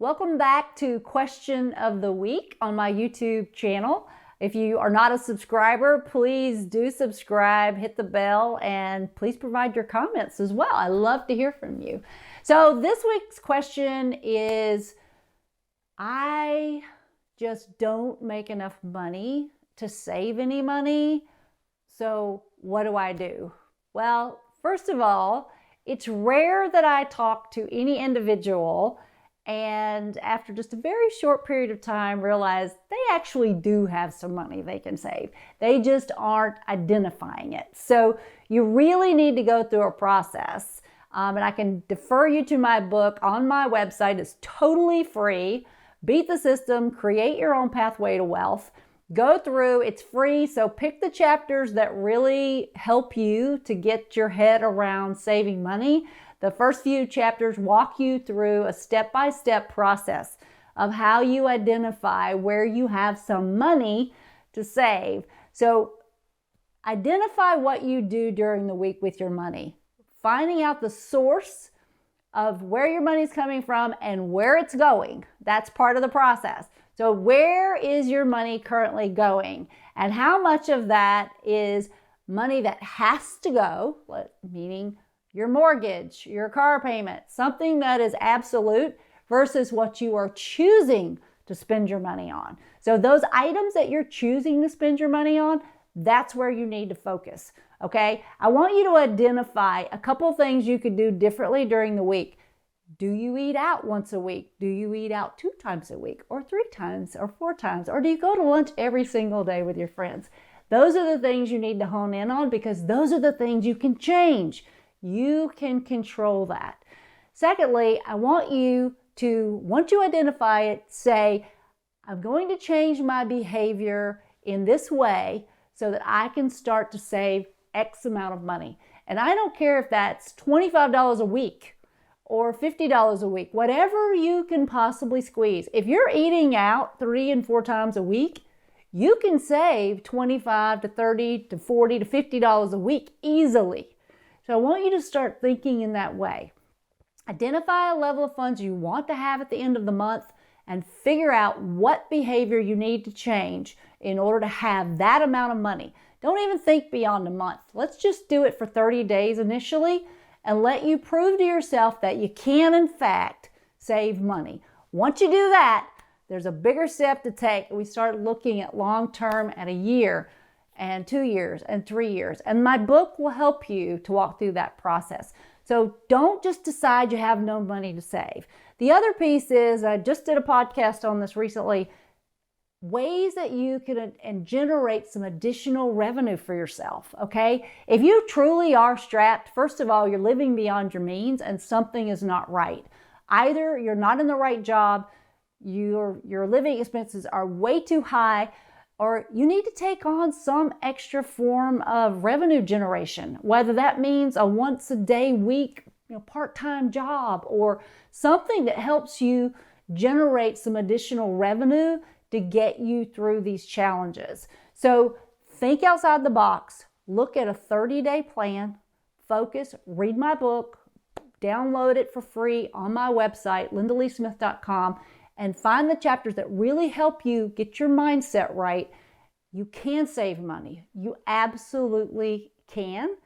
Welcome back to Question of the Week on my YouTube channel. If you are not a subscriber, please do subscribe, hit the bell, and please provide your comments as well. I love to hear from you. So this week's question is, I just don't make enough money to save any money. So what do I do? Well, first of all, it's rare that I talk to any individual and after just a very short period of time realize they actually do have some money they can save. They just aren't identifying it. So you really need to go through a process. And I can defer you to my book on my website. It's totally free. Beat the System, Create Your Own Pathway to Wealth. Go through, it's free, so pick the chapters that really help you to get your head around saving money. The first few chapters walk you through a step-by-step process of how you identify where you have some money to save. So identify what you do during the week with your money. Finding out the source of where your money is coming from and where it's going. That's part of the process. So where is your money currently going? And how much of that is money that has to go, meaning your mortgage, your car payment, something that is absolute versus what you are choosing to spend your money on. So those items that you're choosing to spend your money on, that's where you need to focus, okay? I want you to identify a couple of things you could do differently during the week. Do you eat out once a week? Do you eat out 2 times a week or 3 times or 4 times? Or do you go to lunch every single day with your friends? Those are the things you need to hone in on because those are the things you can change. You can control that. Secondly, I want you to, once you identify it, say, I'm going to change my behavior in this way so that I can start to save X amount of money. And I don't care if that's $25 a week or $50 a week, whatever you can possibly squeeze. If you're eating out 3 and 4 times a week, you can save $25 to $30 to $40 to $50 a week easily. So I want you to start thinking in that way. Identify a level of funds you want to have at the end of the month and figure out what behavior you need to change in order to have that amount of money. Don't even think beyond a month. Let's just do it for 30 days initially and let you prove to yourself that you can, in fact, save money. Once you do that, there's a bigger step to take. We start looking at long-term at a year and 2 years and 3 years. And my book will help you to walk through that process. So don't just decide you have no money to save. The other piece is, I just did a podcast on this recently, ways that you can and generate some additional revenue for yourself, okay? If you truly are strapped, first of all, you're living beyond your means and something is not right. Either you're not in the right job, your living expenses are way too high, or you need to take on some extra form of revenue generation, whether that means a once a day week, part-time job or something that helps you generate some additional revenue to get you through these challenges. So think outside the box, look at a 30-day plan, focus, read my book, download it for free on my website, lindaleesmith.com, and find the chapters that really help you get your mindset right. You can save money. You absolutely can.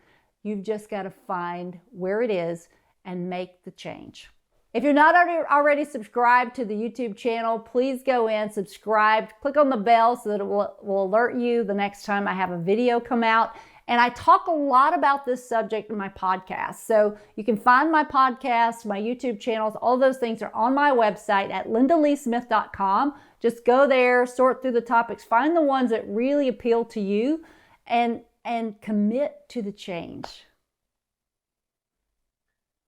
You've just got to find where it is and make the change. If you're not already subscribed to the YouTube channel, please go in, subscribe, click on the bell so that it will alert you the next time I have a video come out. And I talk a lot about this subject in my podcast. So you can find my podcast, my YouTube channels, all those things are on my website at lindaleesmith.com. Just go there, sort through the topics, find the ones that really appeal to you and commit to the change.